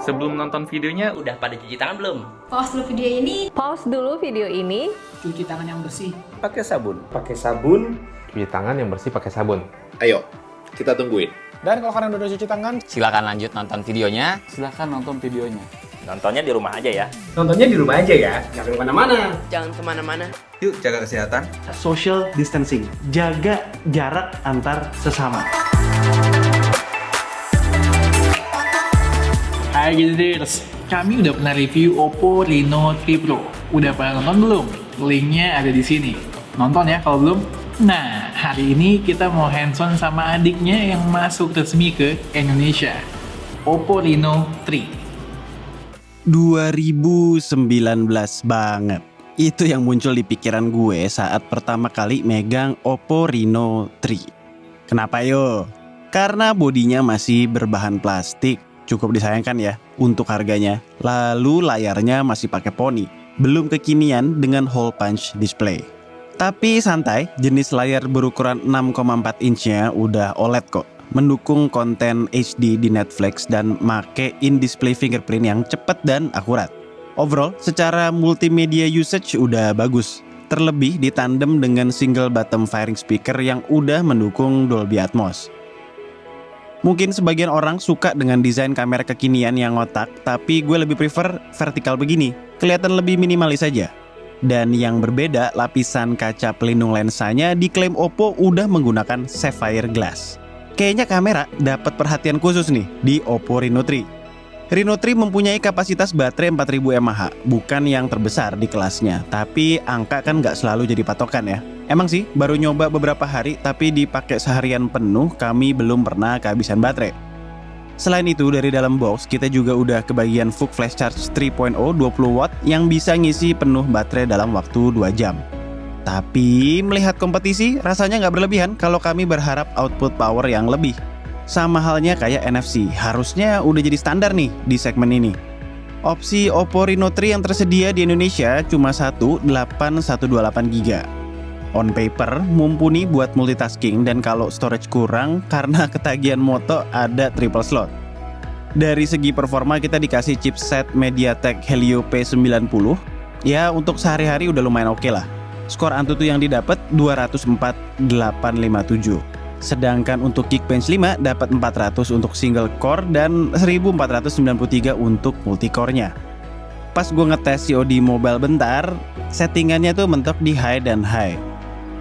Sebelum nonton videonya, Udah pada cuci tangan belum? Pause dulu video ini. Pause dulu video ini. Cuci tangan yang bersih. Pakai sabun. Pakai sabun. Cuci tangan yang bersih pakai sabun. Ayo, kita tungguin. Dan kalau kalian udah cuci tangan, Silakan lanjut nonton videonya. silahkan nonton videonya. Nontonnya di rumah aja ya. Nontonnya di rumah aja ya, jangan kemana-mana. Jangan kemana-mana. Yuk jaga kesehatan. Social distancing, jaga jarak antar sesama. hai Gilders, kami udah pernah review Oppo Reno 3 Pro. Udah pernah nonton belum? Linknya ada di sini. Nonton ya kalau belum. Nah, hari ini kita mau hands-on sama adiknya yang masuk resmi ke Indonesia. Oppo Reno 3. 2019 banget. Itu yang muncul di pikiran gue saat pertama kali megang Oppo Reno 3. Kenapa yo? Karena bodinya masih berbahan plastik, cukup disayangkan ya untuk harganya. Lalu layarnya masih pakai poni, belum kekinian dengan hole punch display. Tapi santai, jenis layar berukuran 6,4 inchnya udah OLED kok. Mendukung konten HD di Netflix dan make in-display fingerprint yang cepat dan akurat. Overall, secara multimedia usage udah bagus. Terlebih ditandem dengan single bottom firing speaker yang udah mendukung Dolby Atmos. Mungkin sebagian orang suka dengan desain kamera kekinian yang ngotak, tapi gue lebih prefer vertikal begini. Kelihatan lebih minimalis saja. Dan yang berbeda, lapisan kaca pelindung lensanya diklaim Oppo udah menggunakan sapphire glass. Kayaknya kamera dapat perhatian khusus nih di Oppo Reno 3. Reno 3 mempunyai kapasitas baterai 4000 mAh, bukan yang terbesar di kelasnya. Tapi angka kan nggak selalu jadi patokan ya. Emang sih, baru nyoba beberapa hari, tapi dipakai seharian penuh kami belum pernah kehabisan baterai. Selain itu, dari dalam box kita juga udah kebagian VOOC Flash Charge 3.0 20 watt yang bisa ngisi penuh baterai dalam waktu 2 jam. Tapi melihat kompetisi rasanya nggak berlebihan kalau kami berharap output power yang lebih. Sama halnya kayak NFC, harusnya udah jadi standar nih di segmen ini. Opsi Oppo Reno 3 yang tersedia di Indonesia cuma 18128GB. On paper, mumpuni buat multitasking dan kalau storage kurang karena ketagihan moto ada triple slot. Dari segi performa kita dikasih chipset MediaTek Helio P90. Ya untuk sehari-hari udah lumayan oke lah. Skor Antutu yang didapat 204,857. Sedangkan untuk Geekbench 5 dapat 400 untuk single core dan 1493 untuk multicore-nya. Pas gue ngetes COD mobile bentar, settingannya tuh mentok di high dan high.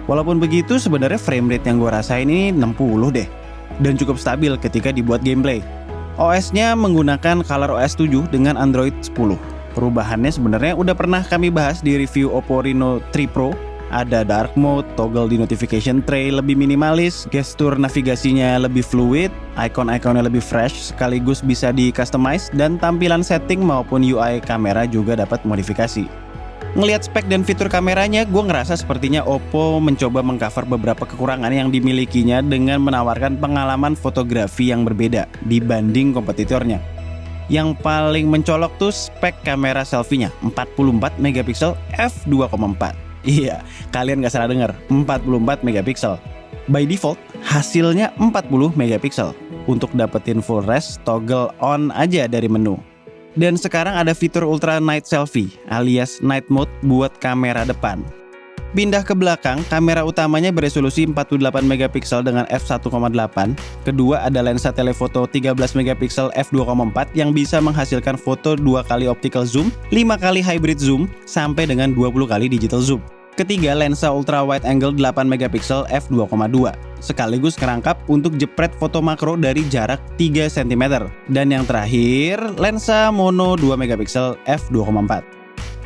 Walaupun begitu sebenarnya frame rate yang gue rasain ini 60 deh. Dan cukup stabil ketika dibuat gameplay. OS-nya menggunakan ColorOS 7 dengan Android 10. Perubahannya sebenarnya udah pernah kami bahas di review Oppo Reno 3 Pro. Ada dark mode, toggle di notification tray lebih minimalis, gestur navigasinya lebih fluid, icon-iconnya lebih fresh, sekaligus bisa di customize, dan tampilan setting maupun UI kamera juga dapat modifikasi. Ngelihat spek dan fitur kameranya, gue ngerasa sepertinya Oppo mencoba mengcover beberapa kekurangan yang dimilikinya dengan menawarkan pengalaman fotografi yang berbeda dibanding kompetitornya. Yang paling mencolok tuh spek kamera selfie-nya, 44 megapiksel f2.4. Iya, kalian gak salah dengar, 44 megapiksel. By default, hasilnya 40 megapiksel. Untuk dapetin full res, toggle on aja dari menu. Dan sekarang ada fitur Ultra Night Selfie alias Night Mode buat kamera depan. Pindah ke belakang, kamera utamanya beresolusi 48 megapiksel dengan f1.8. Kedua ada lensa telefoto 13 megapiksel f2.4 yang bisa menghasilkan foto 2 kali optical zoom, 5 kali hybrid zoom, sampai dengan 20 kali digital zoom. Ketiga, lensa ultra wide angle 8 megapiksel f2.2 sekaligus kerangkap untuk jepret foto makro dari jarak 3 cm. Dan yang terakhir, lensa mono 2 megapiksel f2.4.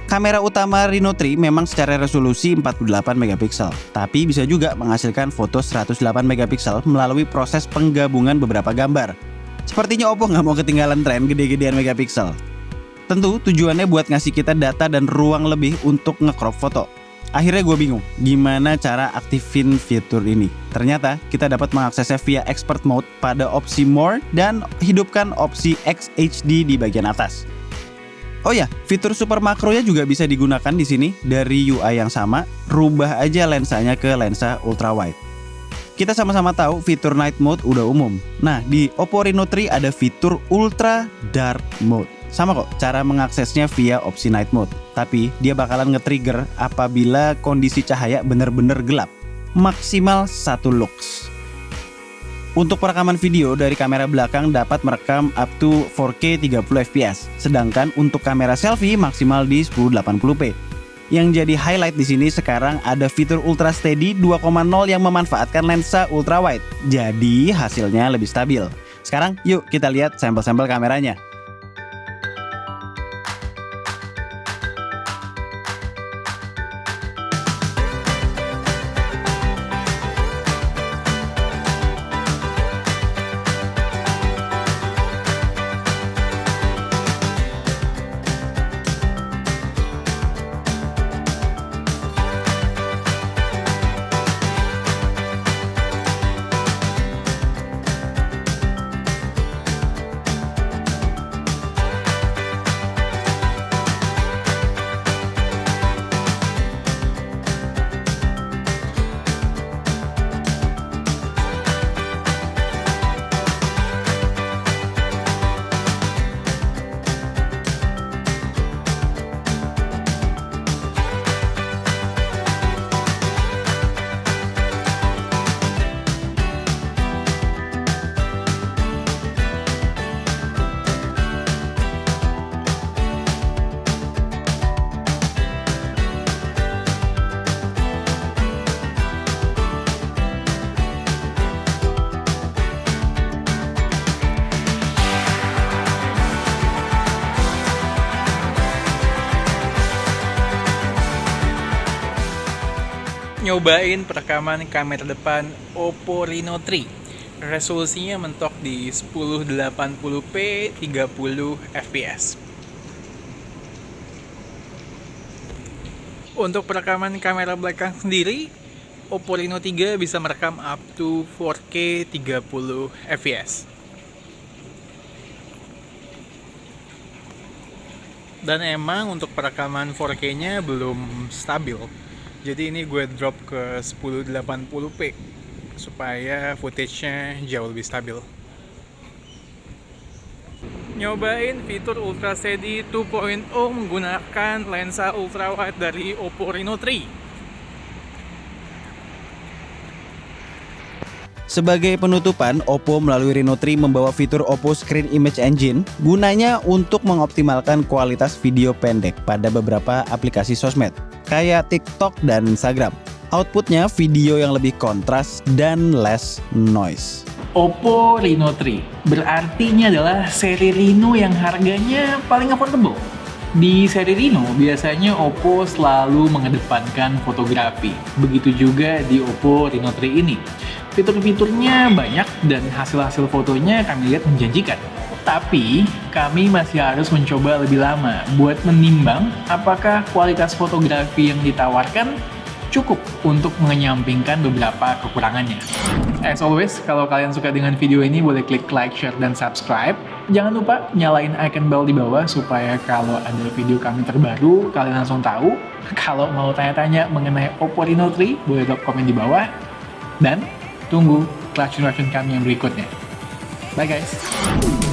Kamera utama Reno 3 memang secara resolusi 48 megapiksel, tapi bisa juga menghasilkan foto 108 megapiksel melalui proses penggabungan beberapa gambar. Sepertinya Oppo nggak mau ketinggalan tren gede-gedean megapiksel. Tentu tujuannya buat ngasih kita data dan ruang lebih untuk nge-crop foto. Akhirnya gue bingung, gimana cara aktifin fitur ini. Ternyata kita dapat mengaksesnya via expert mode pada opsi more dan hidupkan opsi XHD di bagian atas. Oh ya, fitur super makronya juga bisa digunakan di sini. Dari UI yang sama, rubah aja lensanya ke lensa ultra wide. Kita sama-sama tahu fitur Night Mode udah umum. Nah, di Oppo Reno 3 ada fitur Ultra Dark Mode. Sama kok, cara mengaksesnya via opsi Night Mode. Tapi dia bakalan nge-trigger apabila kondisi cahaya bener-bener gelap. Maksimal 1 lux. Untuk perekaman video dari kamera belakang dapat merekam up to 4K 30 fps. Sedangkan untuk kamera selfie maksimal di 1080p. Yang jadi highlight di sini sekarang ada fitur Ultra Steady 2.0 yang memanfaatkan lensa ultra wide. Jadi hasilnya lebih stabil. Sekarang yuk kita lihat sampel-sampel kameranya. Nyobain perekaman kamera depan Oppo Reno 3. Resolusinya mentok di 1080p 30 fps. Untuk perekaman kamera belakang sendiri, Oppo Reno 3 bisa merekam up to 4K 30 fps. Dan emang untuk perekaman 4K-nya belum stabil. Jadi ini gue drop ke 1080p supaya footage-nya jauh lebih stabil. Nyobain fitur Ultra Steady 2.0 menggunakan lensa ultra wide dari Oppo Reno 3. Sebagai penutupan, Oppo melalui Reno 3 membawa fitur Oppo Screen Image Engine gunanya untuk mengoptimalkan kualitas video pendek pada beberapa aplikasi sosmed kayak TikTok dan Instagram. Outputnya video yang lebih kontras dan less noise. Oppo Reno 3 berarti ini adalah seri Reno yang harganya paling affordable. Di seri Reno biasanya Oppo selalu mengedepankan fotografi. Begitu juga di Oppo Reno 3 ini. Fitur-fiturnya banyak dan hasil-hasil fotonya kami lihat menjanjikan. Tapi kami masih harus mencoba lebih lama buat menimbang apakah kualitas fotografi yang ditawarkan cukup untuk menyampingkan beberapa kekurangannya. As always, kalau kalian suka dengan video ini boleh klik like, share, dan subscribe. Jangan lupa nyalain icon bell di bawah supaya kalau ada video kami terbaru kalian langsung tahu. Kalau mau tanya-tanya mengenai Oppo Reno 3 boleh drop komen di bawah. Dan tunggu reaction kami yang berikutnya. Bye guys!